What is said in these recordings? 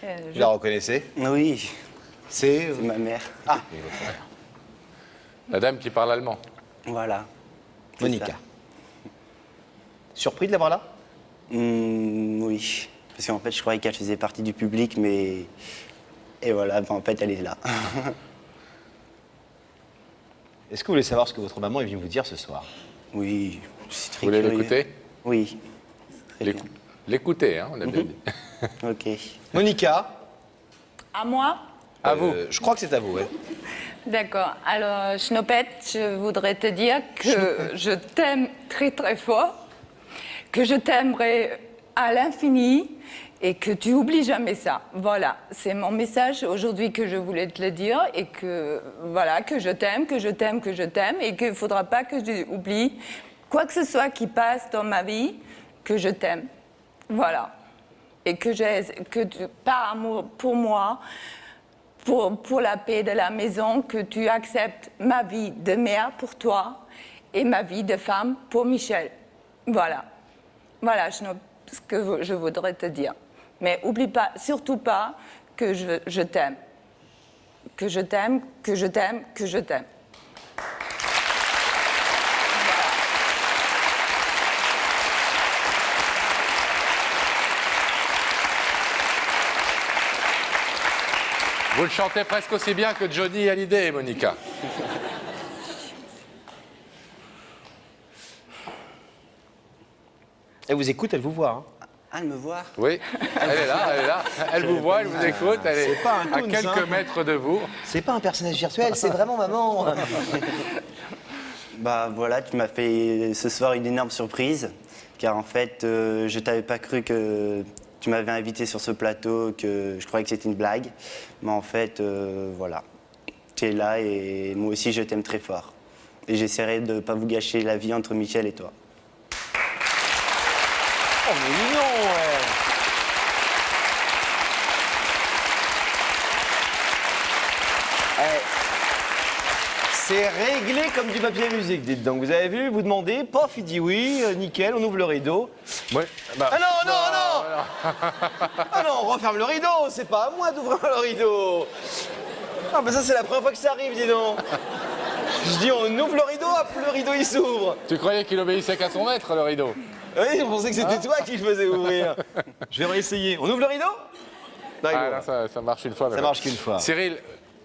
Vous la reconnaissez? Oui, C'est c'est ma mère. Ah, La dame qui parle allemand. Voilà. C'est Monica. ça. Surpris de l'avoir là? Oui. Parce qu'en fait, je croyais qu'elle faisait partie du public, mais... Et voilà, en fait, elle est là. Est-ce que vous voulez savoir ce que votre maman est venue vous dire ce soir? Oui, je suis très Vous voulez curieux. l'écouter? Oui. Très bien. L'écouter, hein, on a bien dit. Ok. Monica, À moi? À vous. je crois que c'est à vous, ouais. D'accord. Alors, Schnopette, je voudrais te dire que je t'aime très très fort, que je t'aimerai à l'infini et que tu oublies jamais ça. Voilà, c'est mon message aujourd'hui que je voulais te le dire et que voilà, que je t'aime, que je t'aime, que je t'aime et qu'il ne faudra pas que tu oublies quoi que ce soit qui passe dans ma vie, que je t'aime. Voilà. Et que tu, par amour pour moi, pour la paix de la maison, que tu acceptes ma vie de mère pour toi et ma vie de femme pour Michel. Voilà. Voilà ce que je voudrais te dire. Mais oublie pas, surtout pas, que je t'aime. Que je t'aime, que je t'aime, que je t'aime. Vous le chantez presque aussi bien que Johnny Hallyday, Monica. Elle vous écoute, elle vous voit. Hein. Ah, elle me voit. Oui, elle est là. Elle vous voit, elle vous écoute, elle est C'est pas un à Toons, quelques hein. mètres de vous. C'est pas un personnage virtuel, c'est vraiment maman. Bah voilà, tu m'as fait ce soir une énorme surprise, car en fait, je t'avais pas cru que tu m'avais invité sur ce plateau, que je croyais que c'était une blague. Mais en fait, voilà, tu es là et moi aussi je t'aime très fort. Et j'essaierai de ne pas vous gâcher la vie entre Michel et toi. Oh, mais mignon, ouais. Eh, c'est réglé comme du papier à musique, dites donc. Vous avez vu, vous demandez, pof, il dit oui, nickel, on ouvre le rideau. Ouais, bah, Ah non, non, non Ah non, on referme le rideau, c'est pas à moi d'ouvrir le rideau. Ah bah ça c'est la première fois que ça arrive, dis donc. Je dis on ouvre le rideau, hop, le rideau il s'ouvre. tu croyais qu'il obéissait qu'à son maître, le rideau? Oui, je pensais que c'était toi qui le faisais ouvrir. Je vais réessayer. On ouvre le rideau? Non, il Ah, ouvre. là, ça marche une fois. mais Ça bon. marche qu'une fois. Cyril,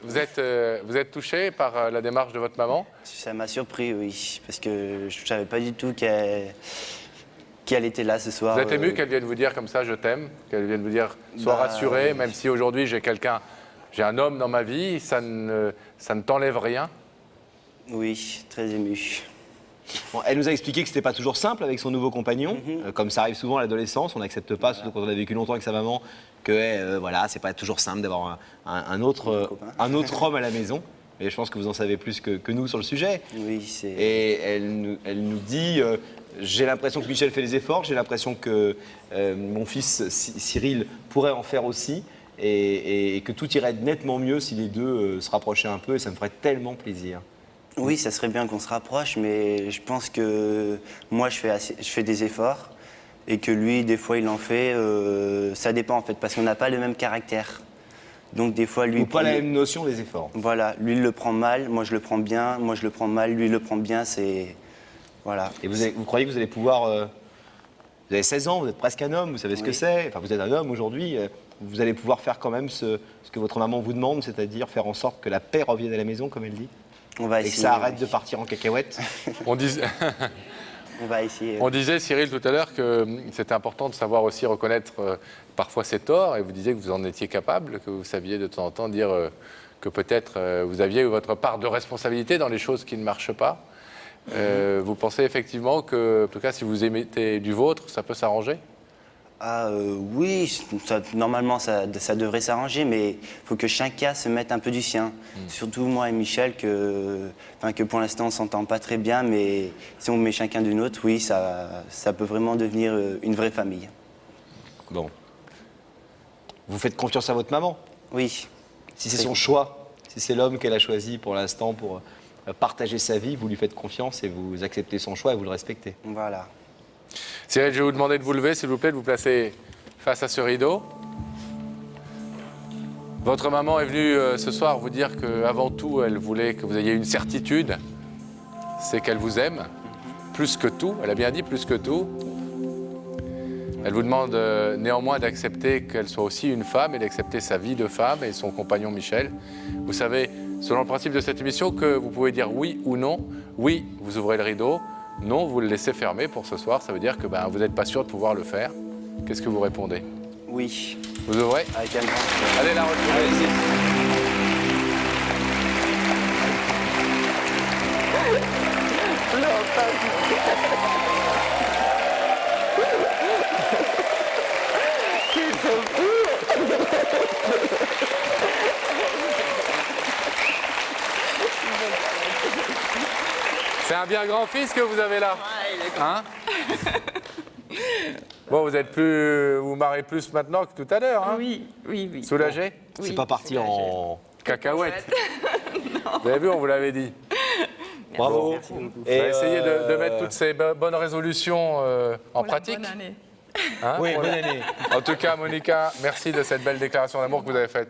vous êtes touché par la démarche de votre maman? Ça m'a surpris, oui, parce que je savais pas du tout qu'elle était là ce soir. Vous êtes ému qu'elle vienne vous dire comme ça, je t'aime, qu'elle vienne vous dire, sois rassuré, même si aujourd'hui j'ai un homme dans ma vie, ça ne t'enlève rien. Oui, très ému. Bon, elle nous a expliqué que c'était pas toujours simple avec son nouveau compagnon. Comme ça arrive souvent à l'adolescence, on n'accepte pas, surtout quand on a vécu longtemps avec sa maman, que voilà, c'est pas toujours simple d'avoir un autre homme à la maison. Et je pense que vous en savez plus que nous sur le sujet. Oui, c'est... Et elle nous dit j'ai l'impression que Michel fait des efforts, j'ai l'impression que mon fils Cyril pourrait en faire aussi, et que tout irait nettement mieux si les deux se rapprochaient un peu, et ça me ferait tellement plaisir. Oui, ça serait bien qu'on se rapproche, mais je pense que moi, je fais des efforts et que lui, des fois, il en fait. Ça dépend, en fait, parce qu'on n'a pas le même caractère. Donc, des fois, lui... Ou pas la même notion des efforts. Voilà, lui, il le prend mal, moi, je le prends bien. Moi, je le prends mal, lui, il le prend bien, c'est... Voilà. Et vous croyez que vous allez pouvoir... vous avez 16 ans, vous êtes presque un homme, vous savez ce que c'est. Enfin, vous êtes un homme aujourd'hui. Vous allez pouvoir faire quand même ce que votre maman vous demande, c'est-à-dire faire en sorte que la paix revienne à la maison, comme elle dit. On va Et que essayer. ça arrête de partir en cacahuète. On disait, On va essayer. on disait, Cyril, tout à l'heure, que c'était important de savoir aussi reconnaître parfois ses torts, et vous disiez que vous en étiez capable, que vous saviez de temps en temps dire que peut-être vous aviez votre part de responsabilité dans les choses qui ne marchent pas. Vous pensez effectivement que, en tout cas, si vous émettez du vôtre, ça peut s'arranger? Ah oui, normalement ça devrait s'arranger, mais il faut que chacun se mette un peu du sien. Surtout moi et Michel, que pour l'instant on ne s'entend pas très bien, mais si on met chacun du nôtre, oui, ça peut vraiment devenir une vraie famille. Bon. Vous faites confiance à votre maman. Oui. Si c'est son choix, si c'est l'homme qu'elle a choisi pour l'instant pour partager sa vie, vous lui faites confiance et vous acceptez son choix et vous le respectez. Voilà. Cyril, je vais vous demander de vous lever, s'il vous plaît, de vous placer face à ce rideau. Votre maman est venue ce soir vous dire qu'avant tout, elle voulait que vous ayez une certitude, c'est qu'elle vous aime, plus que tout, elle a bien dit plus que tout. Elle vous demande néanmoins d'accepter qu'elle soit aussi une femme et d'accepter sa vie de femme et son compagnon Michel. Vous savez, selon le principe de cette émission, que vous pouvez dire oui ou non. Oui, vous ouvrez le rideau. Non, vous le laissez fermer pour ce soir. Ça veut dire que vous n'êtes pas sûr de pouvoir le faire. Qu'est-ce que vous répondez? Oui, Vous ouvrez? avec un grand cœur. Allez la retrouver. Allez-y. C'est un bien grand fils que vous avez là. Hein? Bon, vous vous marrez plus maintenant que tout à l'heure. Hein? Oui, oui, oui. Soulagé? Oui, C'est pas parti en. Cacahuète. Vous avez vu, on vous l'avait dit. Bravo. On va essayer de mettre toutes ces bonnes résolutions en pratique. Bonne année. Hein? Oui, bonne année. En tout cas, Monica, merci de cette belle déclaration d'amour que vous avez faite.